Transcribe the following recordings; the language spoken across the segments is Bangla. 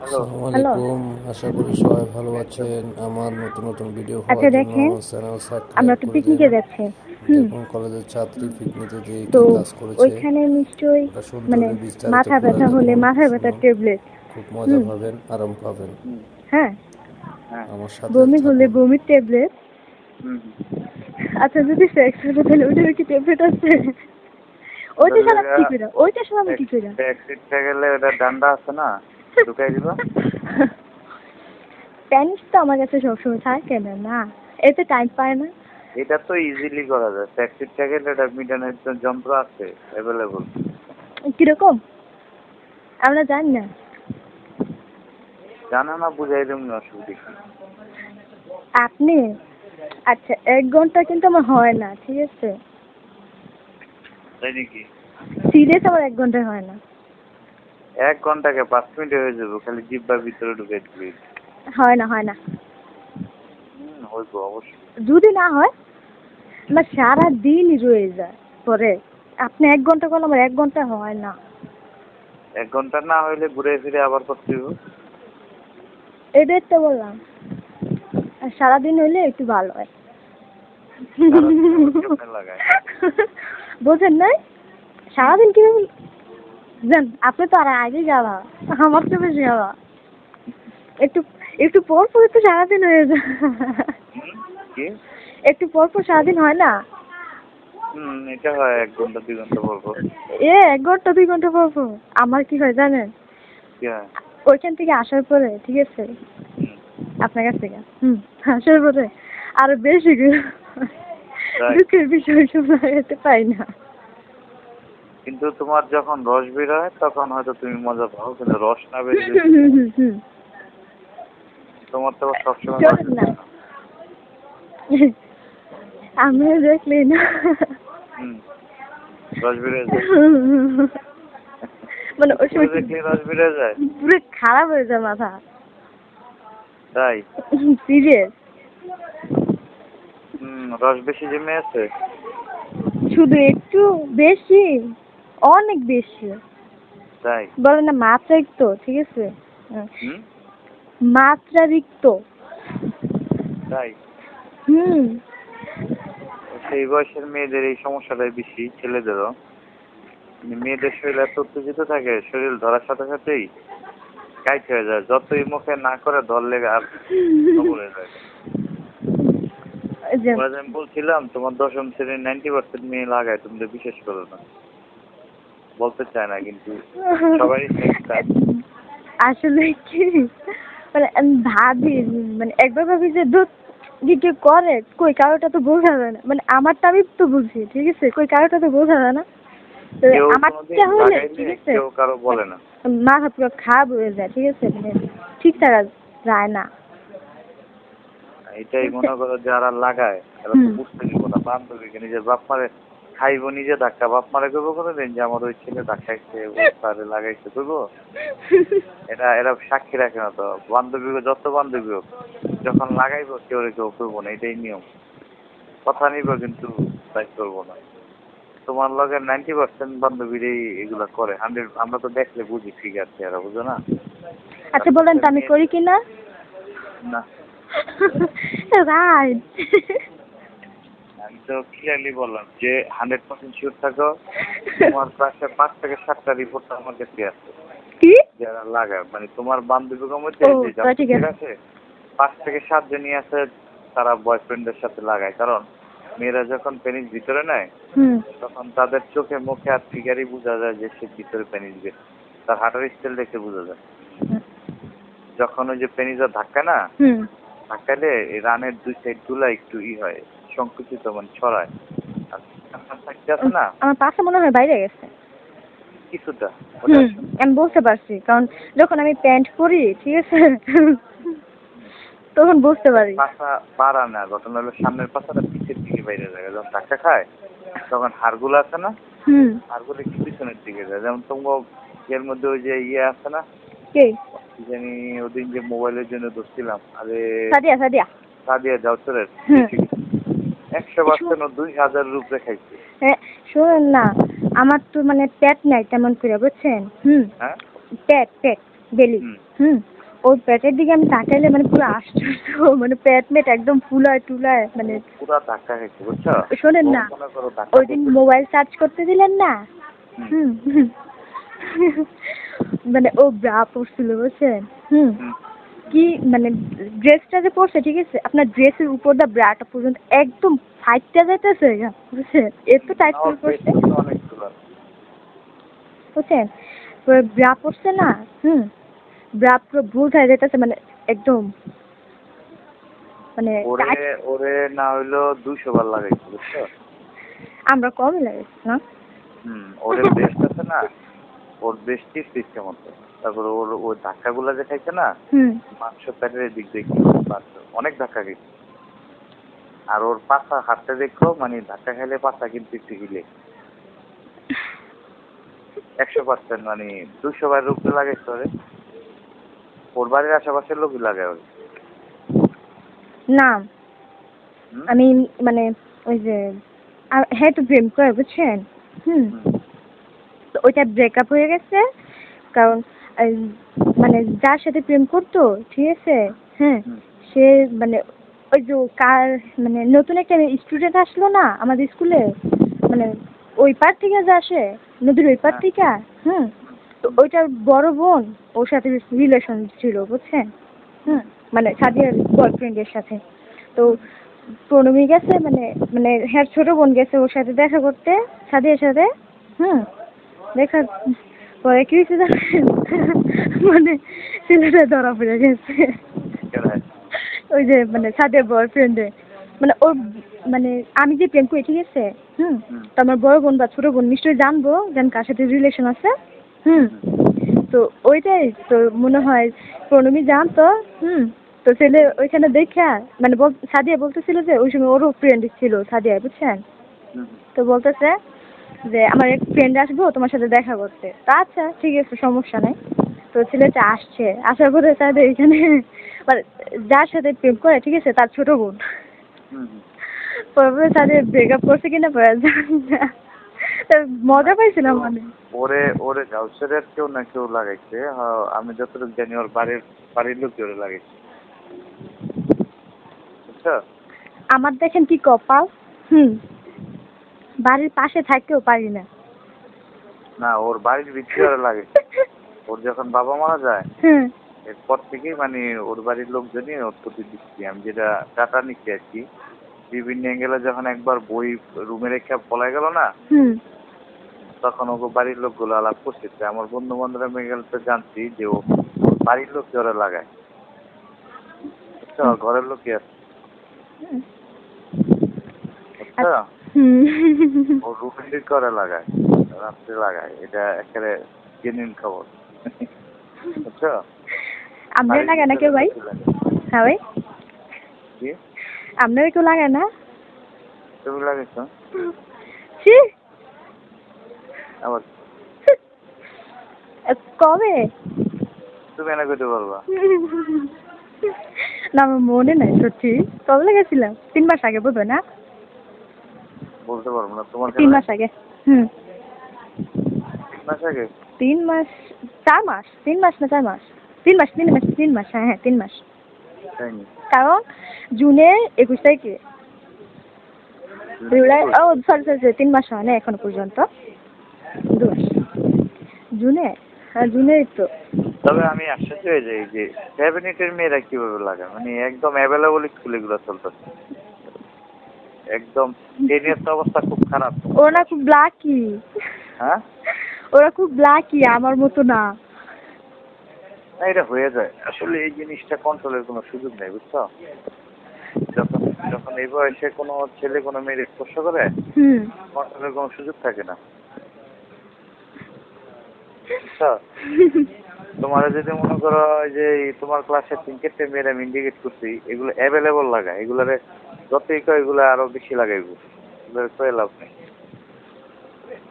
হ্যালো। আসসালামু হ্যালো। আলাইকুম। আশা করি সবাই ভালো আছেন। আমার নতুন নতুন ভিডিও আচ্ছা পাওয়ার জন্য দেখেন, চ্যানেল আমরা সাবস্ক্রাইব তো করে দেন। পিকনিকে যাচ্ছি। হুম। দেখুন কলেজের ছাত্রী পিকনিকে যেয়ে তো কি কাজ করেছে, ওইখানে নিশ্চয়ই ওটা মানে সুন্দরী বিস্তারিত মাথা পুরো ব্যথা হলে দেখুন, মাথা ব্যথার শুনুন। ট্যাবলেট। খুব মজা হুম। পাবেন, আরাম পাবেন। হুম। হ্যাঁ। হ্যাঁ। আমার সাথে বমি হলে থাকুন। বমির ট্যাবলেট। হুম। আচ্ছা যদি সেক্স হলে তাহলে ওইটার কি ট্যাবলেট আছে? ওইটা ওটার সালাম লাগা কি করে? ওইটা সালাম কি করে? ট্যাক্সিতে গেলে ওটা ডান্ডা আছে না, ঢুকাই দিবা। প্যানিস তো আমার কাছে সবসময় থাকে না না, এতে টাইম পায় না। এটা তো ইজিলি করা যায়। ট্যাক্সিতে গেলে এটা মিটানোর যন্ত্র আছে অ্যাভেলেবল। কিরকম আমরা জানি না। জানা না, বুঝাই দেব না, অসুবিধা কি? আপনি আচ্ছা 1 ঘন্টা কিন্তু আমার হয় না, ঠিক আছে? তাই নাকি? সিরিয়াস আমার 1 ঘন্টা হয় না। 1 ঘন্টাকে 5 মিনিটে হয়ে যাবে, খালি জিব্বার ভিতরে ঢুকাই দিবি। হয় না, হয় না। হইব অবশ্যই। যদি না হয় আমার সারা দিনই রয়ে যায় পরে। আপনি 1 ঘন্টা করলে আমার 1 ঘন্টা হয় না। 1 ঘন্টা না হইলে ঘুরে ফিরে আবার করতে হইব। এটাই তো বললাম। আর সারাদিন হইলে একটু ভালো হয়। সারাদিন আবার কেমনে লাগায়? বোঝেন নাই? সারাদিন কিভাবে জান? আপনি তো আর আগে যাওয়া, আমার তো বেশি যাওয়া। একটু একটু পর পর তো সারাদিন হয়ে যায়। কি? একটু পর পর সারাদিন হয় না? এটা হয় 1 ঘন্টা 2 ঘন্টা পর পর। 1 ঘন্টা 2 ঘন্টা পর পর। আমার কি হয় জানেন? কি হয়? ওইখান থেকে আসার পরে, ঠিক আছে? হুম। আপনার কাছ থেকে আসার পরে আরো বেশি তাই? দুঃখের বিষয় শোনাতে পাই না। কিন্তু তোমার যখন রস বের হয় তখন হয়তো তুমি মজা পাও, কিন্তু রস না বেরিয়ে হুম। তোমার তো আবার সবসময় রস চলেন না। বেরোয় না। আমিও দেখলি না। হুম। রস বেরিয়ে যায়। মানে ওই পুরো সময় দেখলে রস বেরিয়ে যায়। পুরো খারাপ হয়ে যায় মাথা। তাই? সিরিয়াস। রস বেশি জমে আছে। শুধু একটু বেশি, অনেক বেশি। তাই? বলে না মাত্রাতিরিক্ত, ঠিক আছে? হুম। মাত্রাতিরিক্ত। তাই? হুম। সেই বয়সের মেয়েদের এই সমস্যাটাই বেশি, ছেলেদেরও। মেয়েদের শরীর এত উত্তেজিত থাকে, শরীর ধরার সাথে সাথেই কাইট হয়ে যায়। যতই মুখে না করে ধরলে আর খবর হয়ে যায়। এই যে ওরা যে আমি বলছিলাম তোমার 10ম শ্রেণীর 90% মেয়ে লাগায়, তুমি তো বিশ্বাস করো না। বলতে চায় না, কিন্তু সবারই সেক্স চায়। আসলে কি মানে আমি ভাবি, মানে একবার ভাবি যে দুধ কেউ করে কই কারোটা তো বোঝা যায় না, মানে আমারটা আমি তো বুঝি, ঠিক আছে? কই কারোটা তো বোঝা যায় না। তো কেউ কোনোদিন আমারটা হলে লাগাইলে ঠিক আছে কেউ কারো বলে না। মাথা পুরো খারাপ হয়ে যায়, ঠিক আছে? মানে ঠিক থাকা যায় না। এটাই মনে করো যারা লাগায় এরা তো হুম। বুঝতে দিব না। বান্ধবীকে নিজের বাপ মারে খাইবো, নিজে ধাক্কা বাপ মারে করবো কোনোদিন যে আমার ওই ছেলে ধাক্কাইছে, ও তারে লাগাইছে করবো? এরা এরা সাক্ষী রাখে না তো। বান্ধবী যত বান্ধবী হোক, যখন লাগাইবো কেউ কেউ করবো না, এটাই নিয়ম। কথা নিব কিন্তু তাই করবো না। তোমার লগে 90% বান্ধবীরাই এগুলা করে। 100 আমরা তো দেখলে বুঝি, ঠিক আছে এরা বুঝো না। আচ্ছা বলেন তো আমি করি কিনা? না, রাইট। আমি তো ক্লিয়ারলি বললাম যে 100% শিওর থাকো। তোমার পাশে 5 থেকে 7টা রিপোর্ট আমার কাছে আছে কি? যারা লাগায়, মানে তোমার বান্ধবীর মধ্যে ও যে তা ঠিক যাদের আছে। আছে 5 থেকে 7 জনই আছে তারা বয়ফ্রেন্ডের সাথে লাগায়। কারণ মেয়েরা যখন পেনিস ভিতরে নেয় হুম। তখন তাদের চোখে মুখে আর ফিগারই বোঝা যায় যে সে ভিতরে পেনিস গেছে। তার হাঁটার স্টাইল দেখে বোঝা যায়। যখন ওই যে পেনিসের ধাক্কা না, হুম। ধাক্কালে এই রানের 2 সাইড গুলা একটু হয়, সংকুচিত মানে ছড়ায়। আর সাইডটা আছে না আমার পাশে মনে হয় বাইরে গেছে। কিছুটা, ওটা আমি বুঝতে পারছি, কারণ যখন আমি প্যান্ট পরি, ঠিক আছে, তখন বুঝতে পারি। পাশা পাড়া না, ঘটনা হলো সামনের পাশাটা পিছের দিকে বাইরে যায়। যখন ধাক্কা খায় তখন হাড়গুলো আছে না, হুম। হাড়গুলো একটু পিছনের দিকে যায়। যেমন তোমার এর মধ্যে ওই যে আছে না, কে? কি জানি ওদিন যে মোবাইলের জন্য দোষছিলাম, আরে সাদিয়া, সাদিয়া। সাদিয়া যাওছরের হুম। 100% 2000 রূপরে খাইছে। শোনেন না, আমার তো মানে পেট নাই তেমন করে, বুঝছেন? হ্যাঁ, পেট পেট বেলি। হুম। ওর পেটের দিকে আমি তাকাইলে মানে পুরো আশ্চর্য, মানে পেট মেট একদম ফুলায় টুলায়, মানে পুরা ধাক্কা খাইছে বুঝছো। শোনেন না, মনে করো ধাক্কা ওই দিন মোবাইল চার্জ করতে দিলেন না, হুম। মানে ও ব্রা পরছিল বুঝছেন, হুম। কি মানে ড্রেসটা যে পরছে ঠিক আছে, আপনার ড্রেসের উপর দা ব্রাটা পর্যন্ত একদম ফাইটটা যাইতেছে বুঝছেন, এত টাইট করে পরছে অনেক সুন্দর বুঝছেন। ব্রা পরছে না, ব্রা পুরো ভুল হয়ে যেতেছে, মানে একদম মানে ওরে ওরে না হইলো 200 বার লাগাইছে বুঝছো। আমরা কমই লাগাইছি না। ওরে বেস্ট আছে না, ওর বেস্টই সিস্টেম হতো। তারপরে ওর ওই ধাক্কাগুলা যে খাইছে না, মাংস প্যাটের দিক দিয়ে অনেক ধাক্কা খাইছে। আর ওর পাছা হাঁটতে দেখো, মানে ধাক্কা খাইলে পাছা কিন্তু একটু হিলে 100%, মানে 200 বারের উপরে লাগাইছে ওরে। ওর বাড়ির আশেপাশের লোকই লাগায় ওরে। না আমি মানে ওই যে হ্যাঁ তো প্রেম করে বুঝছেন, তো ওইটা ব্রেকআপ হয়ে গেছে, কারণ মানে যার সাথে প্রেম করতো ঠিক আছে, সে মানে ওই যে কার মানে নতুন একটা স্টুডেন্ট আসলো না আমাদের স্কুলে, মানে ওই পার থেকে যে আসে, নদীর ওই পার থেকে, তো ওইটার বড় বোন ওর সাথে রিলেশন ছিল বুঝছেন, মানে সাদিয়ার বয়ফ্রেন্ডের সাথে। তো প্রণবী গেছে, মানে মানে হ্যাঁ ছোট বোন গেছে ওর সাথে দেখা করতে সাদিয়ার সাথে, দেখা পরে কি হয়েছে জানেন, মানে ছেলেটা ধরা পড়ে গেছে। ওই যে মানে সাদিয়ার বয়ফ্রেন্ডে, মানে ওর মানে আমি যে প্রেম করি ঠিক আছে, তো আমার বড় বোন বা ছোট বোন নিশ্চয়ই জানবো যেন কার সাথে রিলেশন আছে, তো ওইটাই তো মনে হয় প্রণবী জানতো, তো ছেলে ওইখানে দেখা মানে সাদিয়া বলতেছিল যে ওই সময় ওরও ফ্রেন্ড ছিল সাদিয়া বুঝছেন, তো বলতেছে যে আমার এক ফ্রেন্ড আসবো তোমার সাথে দেখা করতে, তা আচ্ছা ঠিক আছে সমস্যা নাই। তো ছেলেটা আসছে, আসার পরে তাদের এখানে মানে যার সাথে প্রেম করে ঠিক আছে তার ছোট বোন, পরে তাদের ব্রেকআপ করছে কিনা পরে মজা পাইছিলাম মানে। ওরে ওরে গাউসের কেউ না কেউ লাগাইছে, আমি যতটুকু জানি ওর বাড়ির লোক ওরে লাগাইছে বুঝছো। আমার দেখেন কি কপাল, বাড়ির পাশে থাকতেও পারি না। না ওর বাড়ির ভিতরে ওরা লাগাইছে। ওর যখন বাবা মারা যায় এরপর থেকেই মানে ওর বাড়ির লোকজনই ওর প্রতি দৃষ্টি, আমি যেটা ডাটা নিচ্ছি আর কি, বিভিন্ন অ্যাঙ্গেলে যখন একবার বই রুমে রেখে পলাই গেল না, তখন ওকে বাড়ির লোকগুলো আলাপ করছে। আমার বন্ধু বান্ধবরা মেয়ে তো জানছি যে ও বাড়ির লোক ওরা লাগায়, বুঝছো, ঘরের লোকই আছে বুঝছো। ও রুমের করে লাগায়, রাত্রে লাগায়, এটা একেবারে জেনুইন খবর বুঝছো। আপনার লাগে না কেউ ভাই? হ্যাঁ ভাই, আপনার কেউ লাগে না? তুমি লাগাইছো আবার কবে? তুমি এনে করতে পারবা না আমার মনে নাই সত্যি, কবে লেগেছিলাম 3 মাস আগে বোধ হয় না, বলতে পারবো না তোমার 3 মাস আগে। 3 মাস আগে, 3 মাস 4 মাস 3 মাস না 4 মাস 3 মাস 3 মাস হ্যাঁ 3 মাস, কারণ জুনে 21 তারিখে জুলাই, ও সরি 3 মাস হয় না এখনো পর্যন্ত, 2 মাস জুনে, হ্যাঁ জুনেই তো। তবে আমি আশ্চর্য হয়ে যাই যে 7-8 মেয়েরা কিভাবে লাগায়, মানে একদম অ্যাভেলেবল স্কুলগুলো চলতেছে, একদম 10 তো অবস্থা খুব খারাপ। ওরা খুব ব্ল্যাকি, হ্যাঁ ওরা খুব ব্ল্যাকি, আমার মতো না। না এটা হয়ে যায় আসলে, এই জিনিসটা কন্ট্রোলের কোনো সুযোগ নেই বুঝছো। যখন যখন এই বয়সে কোনো ছেলে কোনো মেয়ের স্পর্শ করে, কন্ট্রোলের কোনো সুযোগ থাকে না বুঝছো। তোমার যদি মনে করো যে তোমার ক্লাসে 3-4 মেয়েরা ইন্ডিকেট করছি, এগুলো অ্যাভেলেবল লাগায়, এগুলারে যতই কয় এগুলো আরো বেশি লাগাইবো, এগুলো কয়ে লাভ নেই।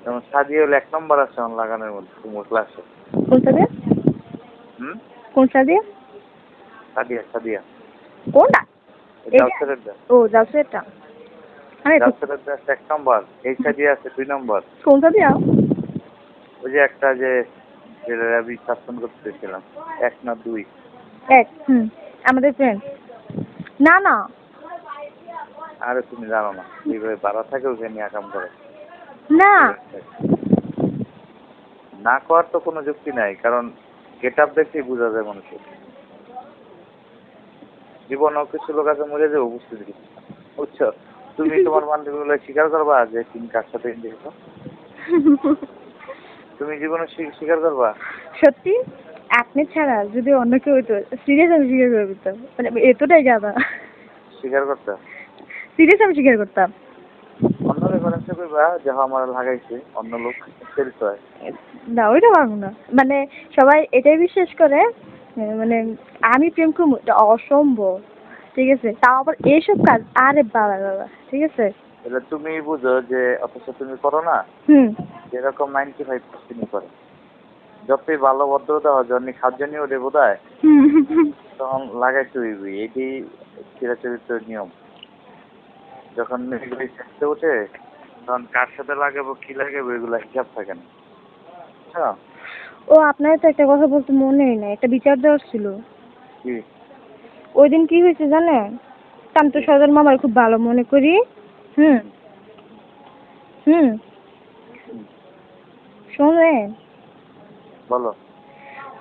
যেমন সাদিয়া হলে 1 নম্বর আছে আমার লাগানোর মধ্যে তোমার ক্লাসে। কোন সাদিয়া? কোন সাদিয়া? সাদিয়া কোনটা? ও জাসেরটা, আরে জাসেরটা 1 নম্বর, এই সাদিয়া আছে 2 নম্বর। কোন সাদিয়া? ওই যে একটা যে যেটা আমি সাসপেন্ড করতেছিলাম 1 না 2? আমাদের ফ্রেন্ড। না না। আরে তুমি জানো না এইভাবে বাড়া থাকে ওখানে নিয়ে কাম করে না। না করার তো কোনো যুক্তি নাই, কারণ গেট আপ দেখতেই বোঝা যায় মানুষের। জীবনেও কিছু লোক আছে মরে যাবে বুঝতে দিচ্ছি, বুঝছো? তুমি তোমার বান্ধবীগুলো স্বীকার করবা যে তুমি কার সাথে দেখো? তুমি জীবনে স্বীকার করবা? সত্যি আপনি ছাড়া যদি অন্য কেউ হইতো সিরিয়াস আমি স্বীকার করে দিতাম, মানে এতটাই গাদা। স্বীকার করতে সিরিয়াস আমি স্বীকার করতাম। অন্য রেফারেন্সে কইবা যে আমার লাগাইছে অন্য লোক সেলস হয় না ওইটা পারবো না, মানে সবাই এটাই বিশ্বাস করে মানে আমি প্রেম করবো, এটা অসম্ভব। ঠিক আছে, তাও আবার এইসব কাজ, আরে বাবা বাবা, ঠিক আছে। তাহলে তুমি বুঝো যে অথচ তুমি করো না, যেরকম 95% করে। যতই ভালো ভদ্রতা হয় যখন খাদ্য নিয়ে ওঠে বোধ হয় তখন লাগাইতে হইবি, এটি চিরাচরিত নিয়ম। যখন মেয়েগুলি চেষ্টা ওঠে তখন কার সাথে লাগাবো কি লাগাবো এগুলা হিসাব থাকে না, বুঝছো? ও আপনার তো একটা কথা বলতে মনেই নাই, একটা বিচার দেওয়ার ছিল। কি? ওই দিন কি হয়েছে জানেন? আমি তো সজল মামার খুব ভালো মনে করি। শোনেন বলো।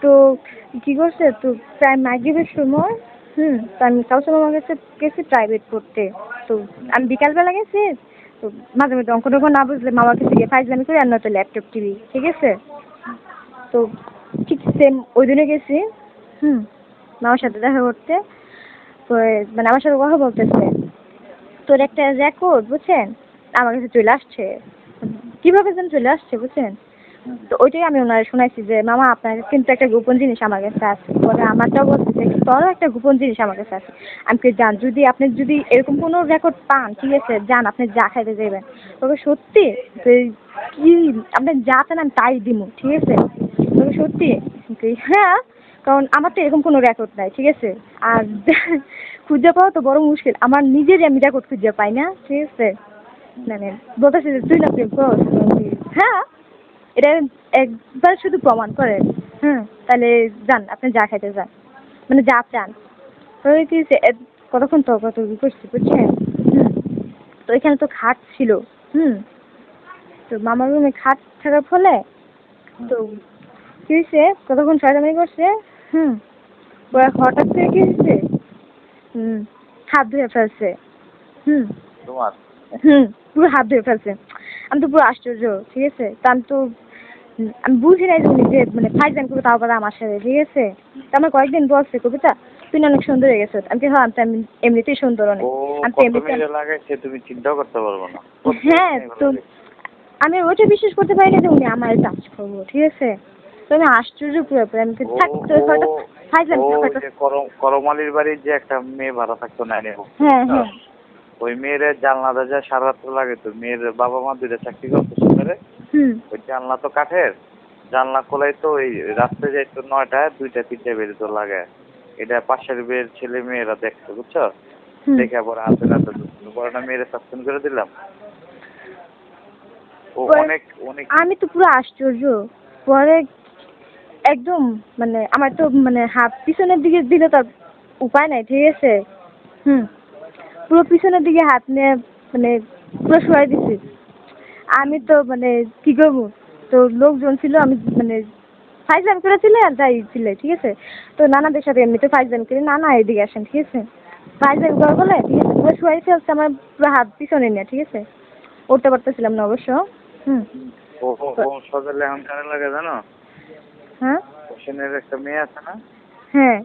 তো কি করছে, তো প্রায় মাগরিবের সময় তো আমি কাউসার মামার কাছে গেছি প্রাইভেট পড়তে। তো আমি বিকালবেলা গেছি, তো মাঝে মাঝে অঙ্ক টঙ্ক না বুঝলে মামার কাছে গিয়ে ফাইজলামি করি, আর নয়তো ল্যাপটপ টিভি, ঠিক আছে। তো ঠিক সেম ওই দিনে গেছি মামার সাথে দেখা করতে। তো মানে আমার সাথে কথা বলতেছে, তোর একটা রেকর্ড বুঝছেন আমার কাছে চলে আসছে, কিভাবে যেন চলে আসছে বুঝছেন। তো ওইটাই আমি ওনারে শোনাইছি যে মামা আপনার কিন্তু একটা গোপন জিনিস আমার কাছে আছে। পরে আমারটাও বলতেছে তোরও একটা গোপন জিনিস আমার কাছে আছে। আমি কি জান, যদি আপনি যদি এরকম কোনো রেকর্ড পান, ঠিক আছে, যান আপনি যা খাইতে যাবেন। তবে সত্যি কি আপনি যা চান আমি তাই দিব, ঠিক আছে। তবে সত্যি হ্যাঁ, কারণ আমার তো এরকম কোনো রেকর্ড নাই, ঠিক আছে। আর খুঁজে পাওয়া তো বড় মুশকিল, আমার নিজেরই আমি রেকর্ড খুঁজে পাই না, ঠিক আছে। মানে বলতেছে যে তুই না প্রেম করস। হ্যাঁ, এটা একবার শুধু প্রমাণ করে। তাহলে যান আপনি যা খাইতে যান, মানে যা চান। তো কি কতক্ষণ তর্কাতর্কি করছি বুঝছেন। তো এখানে তো খাট ছিল। তো মামার রুমে খাট থাকার ফলে তো কি হয়েছে, কতক্ষণ ছয়টামি করছে। পরে হঠাৎ করে কি হয়েছে, হাত ধুয়ে ফেলছে। তোমার পুরো হাত ধুয়ে ফেলছে। আমি তো পুরো আশ্চর্য, ঠিক আছে। তা আমি বুঝি নাই যে উনি যে মানে ফাইজলামি করবে, তাও আমার সাথে, ঠিক আছে। তো আমার কয়েকদিন বলছে কবিতা তুই অনেক সুন্দর হয়ে গেছো। আমি হ্যাঁ আমি এমনিতেই সুন্দর অনেক। লাগাইছে তুমি চিন্তাও করতে পারবো না। হ্যাঁ, তো আমি ওইটা বিশ্বাস করতে পারি না যে উনি আমার টাচ করবো, ঠিক আছে। তো আমি আশ্চর্য পুরোপুরি, আমি করমালির বাড়ির যে একটা মেয়ে ভাড়া থাকতো না, ওই মেয়ের জানলা দরজা সারা রাত্র লাগে। তো মেয়ের বাবা মা দুইটা চাকরি করতো শহরে। ওই জানলা তো কাঠের, জানলা খোলাই তো ওই রাত্রে যাইতো 9টায়, 2টা 3টা বেজে তো লাগে। এটা পাশের বিয়ের ছেলে মেয়েরা দেখতো, বুঝছো। দেখে পরে হাতে রাতে পরে না মেয়েরা সাসপেন্ড করে দিলাম। ও অনেক অনেক আমি তো পুরো আশ্চর্য। পরে একদম মানে আমার তো মানে হাত পিছনের দিকে দিলে তার উপায় নাই, ঠিক আছে। পুরো পিছনের দিকে হাত নিয়ে মানে পুরো শোয়াই দিছি। আমি তো মানে কি করবো, তো লোকজন ছিল, আমি মানে ফাইজলামি করেছিল আর যাই ছিল, ঠিক আছে। তো নানাদের সাথে এমনিতে ফাইজলামি করি, নানা এদিকে আসেন, ঠিক আছে। ফাইজলামি করা বলে, ঠিক আছে, পুরো শোয়াই ফেলছে আমার পুরো হাত পিছনে নিয়ে, ঠিক আছে। উঠতে পারতেছিলাম না অবশ্য। সজলে এখন কারে লাগে জানো? হ্যাঁ, হোসেনের একটা মেয়ে আছে না, হ্যাঁ,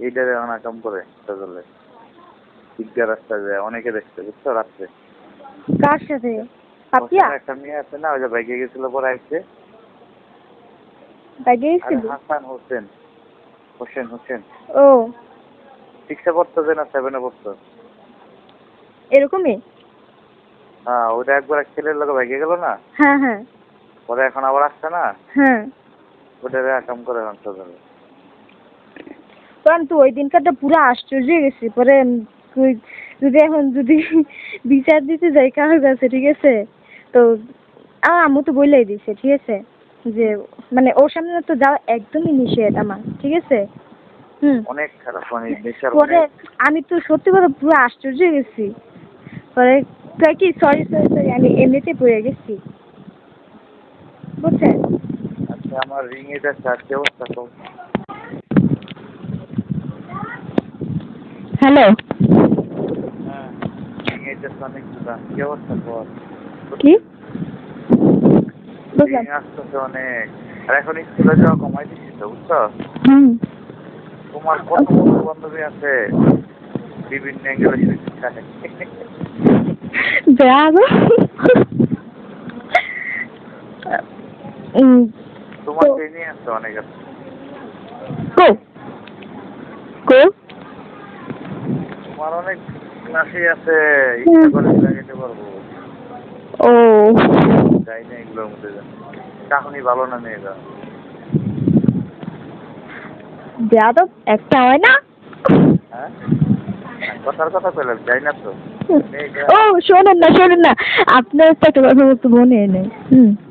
এইটারে অনাকাম করে সজলে। শিক্ষা রাস্তা যায় অনেকে দেখছে, বুঝছো, রাত্রে। কার সাথে? পাপিয়া? একটা মেয়ে আছে না, ওই যে বাইকে গেছিল পরে আসছে। বাইকে গেছিল? হাসান হোসেন, হোসেন হোসেন। ও 6-এ পড়তো যে না 7-এ পড়তো? এরকমই। হ্যাঁ, ওটা একবার এক ছেলের লোক বাইকে গেল না। হ্যাঁ হ্যাঁ। পরে এখন আবার আসছে না। হ্যাঁ, ওটারে কাম করে এখন সজলে। কারণ তো ওই দিনকারটা পুরো আশ্চর্য হয়ে গেছি। পরে যদি এখন যদি বিচার দিতে যাই কারোর কাছে, ঠিক আছে, তো আম্মু তো বললেই দিছে, ঠিক আছে, যে মানে ওর সামনে তো যাওয়া একদমই নিষেধ আমার, ঠিক আছে? অনেক খারাপ, মানে নেশার পরে আমি তো সত্যি কথা পুরো আশ্চর্য হয়ে গেছি। পরে কয় কি সরি সরি সরি, আমি এমনিতে পড়ে গেছি, বুঝছেন? আচ্ছা, আমার রিং এটা চার কি অবস্থা তো? হ্যালো, হ্যাঁ, রিং এটা অনেক কি অবস্থা বল? কি বুঝলাম? রিং আসতেছে অনেক। আর এখন স্কুলে যাওয়া কমাই দিচ্ছি তো, বুঝছো? তোমার কত বন্ধু বান্ধবী আছে বিভিন্ন অ্যাঙ্গেলে শিক্ষায়। তোমার ট্রেনিং আছে অনেক আছে। তোমার অনেক ক্লাসই আছে, ইচ্ছা করে লাগাইতে পারবো। ও যাই না এগুলোর মধ্যে, কাহিনী ভালো না মেয়েরা। যাদব একটা হয় না। হ্যাঁ, কথার কথা কইলাম, যাই না তো। ও শোনেন না, আপনার তো একটা কথা বলতে মনে নেই।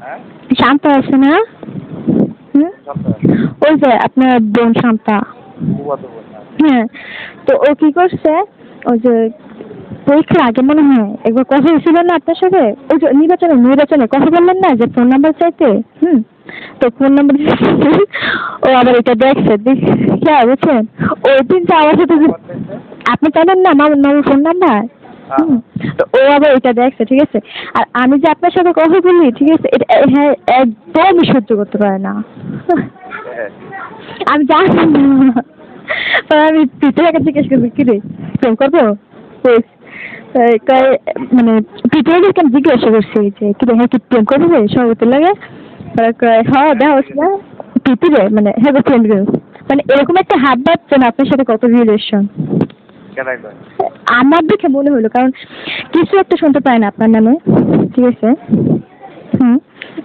হ্যাঁ, শান্তা আছে না? ওই যে আপনার বোন শান্তা। হ্যাঁ, তো ও কি করছে, ওই যে পরীক্ষার আগে মনে হয় একবার কথা হয়েছিল না আপনার সাথে, ওই যে নির্বাচনে কথা বললেন না যে ফোন নাম্বার চাইতে। তো ফোন নাম্বার ও আবার এটা দেখছে, বুঝছেন? ওই দিন তো আমার সাথে আপনি জানেন না মামার ফোন নাম্বার। তো ও আবার এটা দেখছে, ঠিক আছে? আর আমি যে আপনার সাথে কথা বলি, ঠিক আছে, এটা হ্যাঁ একদমই সহ্য করতে পারে না। আমি জানি না, আমি পিঠে জিজ্ঞেস করবি কি রে ফোন করবো, মানে পিঠে জিজ্ঞাসা করছি যে কি রে, হ্যাঁ কি প্রেম করবো সবাই লাগে? হ্যাঁ দেখা হচ্ছে না পিপি রে, মানে হ্যাঁ ফ্রেন্ড, মানে এরকম একটা হাত বাড়ছে না আপনার সাথে কত রিলেশন আমার দেখে মনে হলো, কারণ কিছু একটা শুনতে পায় না আপনার নামে, ঠিক আছে?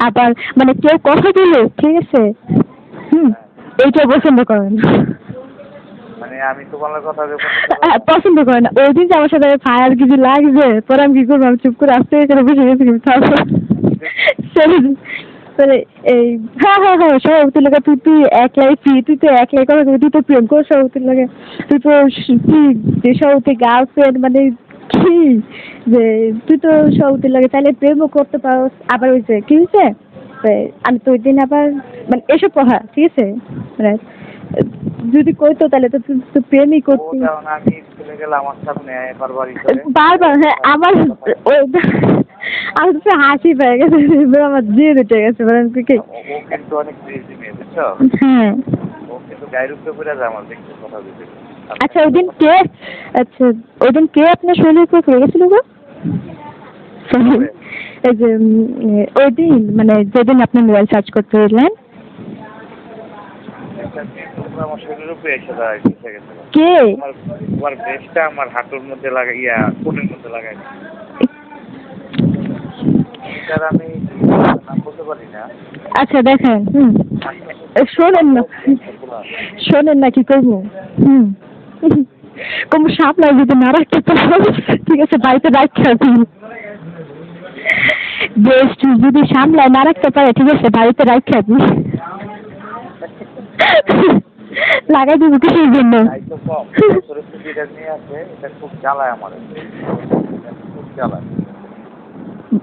আবার মানে কেউ কথা বলে, ঠিক আছে, এইটা পছন্দ করেন, মানে আমি তোমার কথা পছন্দ করে না। ওই দিন যে আমার সাথে ফায়ার কিছু লাগছে, পরে আমি কি করবো, আমি চুপ করে আসতে এখানে বসে গেছি। এই হ্যাঁ সভাপতির লাগে তুই একলাই ফ্রি, তুই তো একলাই কথা, তুই তো প্রেম কর সভাপতির লাগে, তুই তো কি যে সভাপতি গার্লফ্রেন্ড, মানে কি যে তুই তো সভাপতির লাগে তাহলে প্রেমও করতে পারো। আবার ওই যে কি হয়েছে, আমি তো ওই দিন আবার মানে এসব কথা, ঠিক আছে, মানে যদি কইতো তাহলে তো তুই প্রেমই করতি। আমি স্কুলে গেলে আমার সামনে বারবার, হ্যাঁ আমার আমি তো হাসি পেয়ে গেছে, আমার জিয়ে উঠে গেছে। ও কিন্তু অনেক ক্রেজি মেয়ে, বুঝছো? হ্যাঁ, ও কিন্তু গায়ের উপরে পড়ে যায় আমার দেখতে কথা দিতে। আচ্ছা ওই দিন কে আপনার শরীরের উপরে পড়ে গেছিল গো? এই যে ওই দিন মানে যেদিন আপনি মোবাইল সার্চ করতে গেলেন, আমার শরীরের উপরে এসে দাঁড়ায় গেছে। কে? তোমার ব্রেস্টটা আমার হাঁটুর মধ্যে লাগাইয়া কোটের মধ্যে লাগাই। আমি নাম বলতে পারি না। আচ্ছা দেখেন, শোনেন না কি করবো, কোনো সামলাই যদি না রাখতে পারো, ঠিক আছে, বাড়িতে রাখতে হবে। বেস্ট যদি সামলায় না রাখতে পারে, ঠিক আছে, বাড়িতে রাখতে হবে। লাগাই দিব কিসের জন্য? খুব জ্বালায় আমার, খুব জ্বালায়,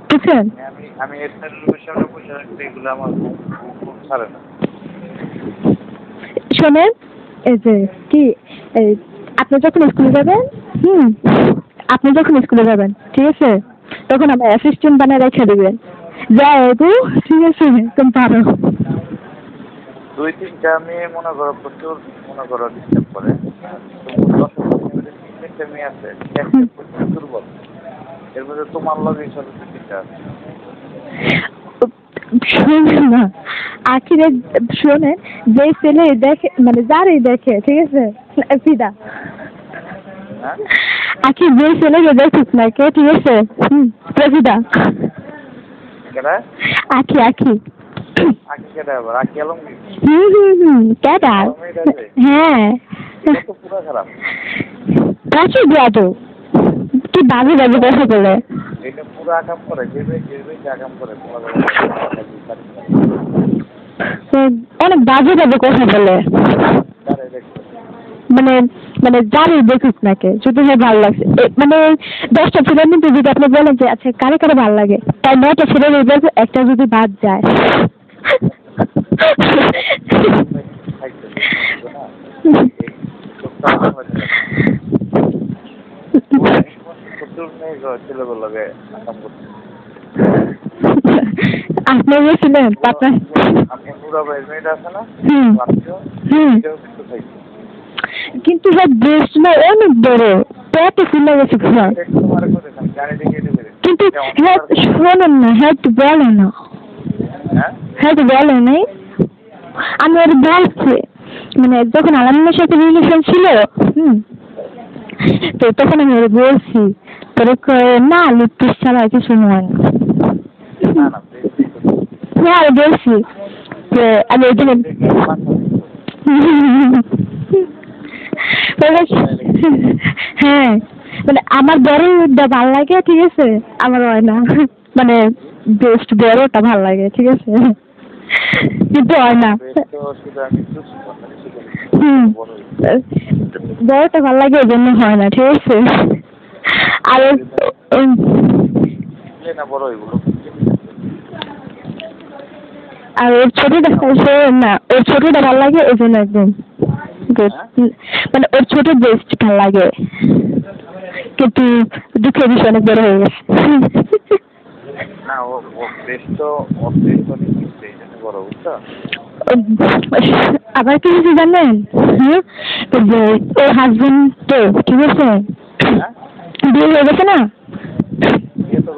বুঝছেন? আমি সামনে বসে রাখতে এগুলো আমার খুব ছাড়ে না। শোনেন, এই যে কি আপনি যখন স্কুলে যাবেন, ঠিক আছে, তখন আমার অ্যাসিস্ট্যান্ট বানায় রেখে দেবেন, যাই ঠিক আছে, তুমি পারো। 2-3টা মেয়ে মনে করো প্রচুর ডিস্টার্ব করে, মেয়ে আছে দুর্বল, এর মধ্যে তোমার লগে শোনেন না, আখিরে শোনেন, যে ছেলে দেখে মানে যারই দেখে, ঠিক আছে, ফিদা আখি যে ছেলেকে দেখুক না কে, ঠিক আছে, প্রফিদা আখি কেডা হ্যাঁ কাছে যাবো কি বাজে কথা বলে, এটা পুরো আকাম করে, যে আকাম করে তো অনেক বাজে বাজে কথা বলে, তারে দেখছো? মানে মানে যারই দেখুক নাকে যদি হ্যাঁ ভালো লাগছে মানে 10টা ছেলের মধ্যে যদি আপনি বলেন যে আচ্ছা কারে কারে ভালো লাগে, তাই 9টা ছেলের মধ্যে একটা যদি বাদ যায়। ছেলেগুলোকে আপনি গেছিলেন আপনার? আপনার পুরা ভাইয়ের মেয়েটা আছে না? হুম হুম। এটাও কিন্তু খাইছে। কিন্তু সব ব্রেস্ট না অনেক বড়, পেটে ফুলে গেছে ঘর। তোমার করে খান, গাড়ি দেখে দেবে। কিন্তু হ্যাঁ শোনেন না, হ্যাঁ তো বলে না, হ্যাঁ? হ্যাঁ তো বলে নাই। আমি ওর বলছি মানে যখন আলামিনের সাথে রিলেশন ছিল, তো তখন আমি ওর বলছি, তোর না লিপস্টিক ছাড়া কিছু হয় না। না না, হ্যাঁ আমি বলছি যে আমি ওই দিন হ্যাঁ মানে আমার বড়টা ভালো লাগে, ঠিক আছে, আমার হয় না মানে বেস্ট বড়টা ভালো লাগে, ঠিক আছে, কিন্তু হয় না। বড়টা ভালো লাগে ওই জন্য হয় না, ঠিক আছে। আর আর ওর ছোটটা না, ওর ছোটটা ভালো লাগে ওই জন্য একদম মানে ওর ছোট বেস্ট ভালো লাগে, কিন্তু দুঃখের বিষয় অনেক বড় হয়ে গেছে। না ও বেস্ট তো বড়, বুঝছো? আবার কি কিছু জানেন? ওর হাজবেন্ড তো, ঠিক আছে, বিয়ে হয়ে গেছে না?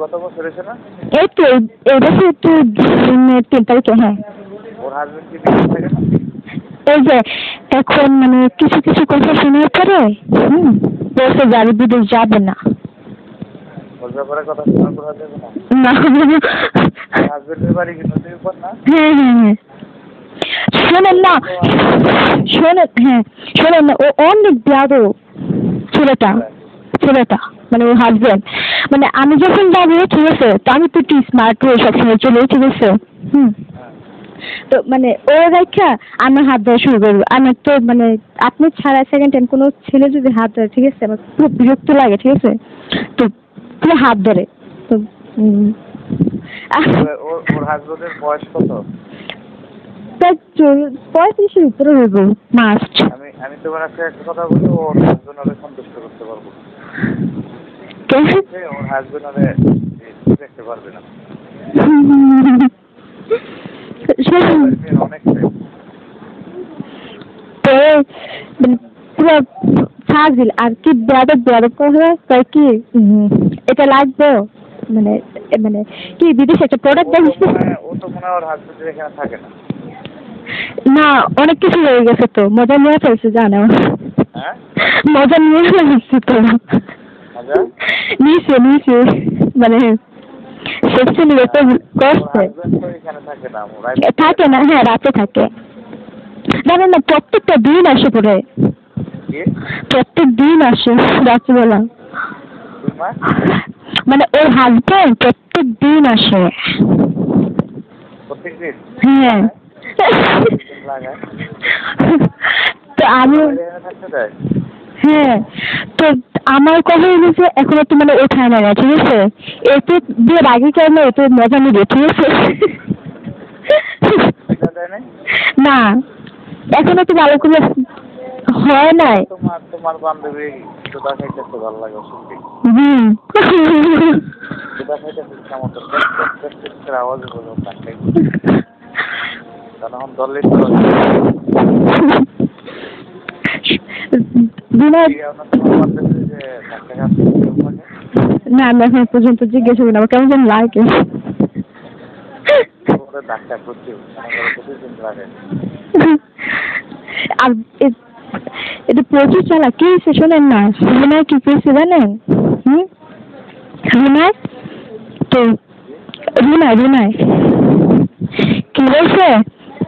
কত বছর হয়েছে না? এই তো এই বছর একটু 3 তারিখে। হ্যাঁ ওর হাজবেন্ড কি বিদেশ থাকে না? এই যে এখন মানে কিছু কিছু কথা শোনার পরে বলছে যাবে বিদেশ যাবে না। ওর ব্যাপারে কথা শোনা করা যাবে না? না হাজবেন্ডের বাড়ি কি নদীর উপর না? হ্যাঁ হ্যাঁ হ্যাঁ শোনেন না, শোনেন, হ্যাঁ শোনেন না, ও অনেক বেয়াদব ছেলেটা, মানে ওর হাজবেন্ড। মানে আমি যখন যাবো, ঠিক আছে, তো আমি তো একটু স্মার্ট হয়ে সবসময় চলে, ঠিক আছে, তো মানে ও দেখা আমার হাত ধরা শুরু করবো। আমার তো মানে আপনি ছাড়া সেকেন্ড টাইম কোনো ছেলে যদি হাত ধরে, ঠিক আছে, আমার খুব বিরক্ত লাগে, ঠিক আছে, তো পুরো হাত ধরে। তো ওর হাজবেন্ডের বয়স কত? 35-এর উপরে হইব মাস্ট। আমি তোমার একটা কথা বলি, ওর হাজবেন্ড ওরে সন্তুষ্ট করতে পারবো, ওর হাজবেন্ড ওরে দেখতে পারবে না। অনেক পুরো ফাজিল আর কি বেয়াদব করে কি এটা লাগবে মানে মানে কি বিদেশে একটা প্রোডাক্ট দেখছিস? ও তো মনে হয় ওর হাজবেন্ড এখানে থাকে না। না অনেক কিছু হয়ে গেছে তো, মজা নিয়ে ফেলছে জানো। হ্যাঁ মজা নিয়ে ফেলছে তো, নিচে মানে সেকশন রেকর্ড করছে। থাকে না, হ্যাঁ রাতে থাকে, জানেন না, প্রত্যেকটা দিন আসে পড়ে, প্রত্যেক দিন আসে রাত্রিবেলা, মানে ওর হাজবেন্ড প্রত্যেক দিন আসে। হ্যাঁ তো আমি হ্যাঁ তো আমার কথা হলো যে এখনো তো মানে ওঠায় না, ঠিক আছে, এতে বিয়ের আগে কেন এতে মজা নিবে, ঠিক আছে। না এখনো তো ভালো করে হয় নাই। তোমার বান্ধবী সুদা খাইতে ভালো লাগে? সুদা খাইতে কেমন আওয়াজ বলো তখন দলে না আমি এখন পর্যন্ত জিজ্ঞেস করি না, আমার কেমন যেন লাগে। আর এটা প্রচুর চালা কি হয়েছে শোনেন না, রুনায় কি পেয়েছে জানেন? রুনায় তো রুনায় কি বলছে,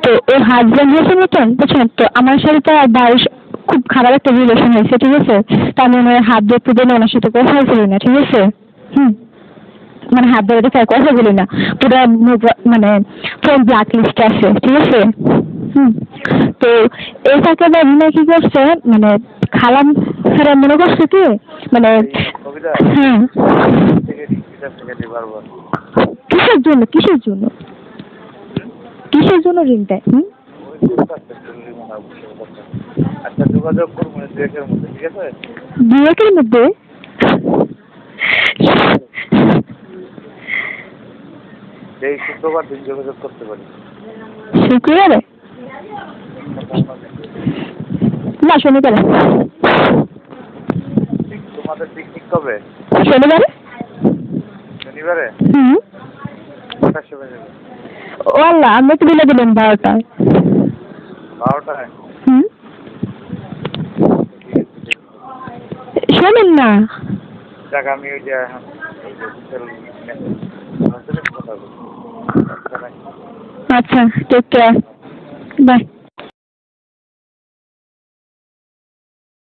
তো ওর হাজবেন্ড হয়েছে নতুন, বুঝছেন তো, আমার সাথে তো বাড়ির খুব খারাপ একটা রিলেশন হয়েছে, ঠিক আছে, তা আমি ওনার হাত ধরতে দিলে ওনার সাথে কথা বলি না, ঠিক আছে, মানে হাত ধরে রেখে আর কথা বলি না, পুরো মানে ফোন ব্ল্যাক লিস্টে আছে, ঠিক আছে। তো এই ফাঁকে রহিমা কি করছে, মানে খালাম স্যার মনে করছে কি মানে কবিতা হ্যাঁ থেকে থেকে বারবার কিসের জন্য কিসের জন্য কিসের জন্য ঋণ দেয়? ওই করতে জরুরি মনে হয় বুঝতে পারছি। আচ্ছা যোগাযোগ করবো 2-1 মধ্যে, ঠিক আছে? 2-1 মধ্যে? এই শুক্রবার দিন যোগাযোগ করতে পারি। শুক্রবারে না শনিবারে। তোমাদের পিকনিক কবে? শনিবারে। শনিবারে? কটার সময় যাবে? ও আল্লাহ, আমি তো বলে দিলাম 12টায়। 12টায়? শোনেন না, দেখ আমি ওই যে কথা বলছি। আচ্ছা টেক কেয়ার, বাই।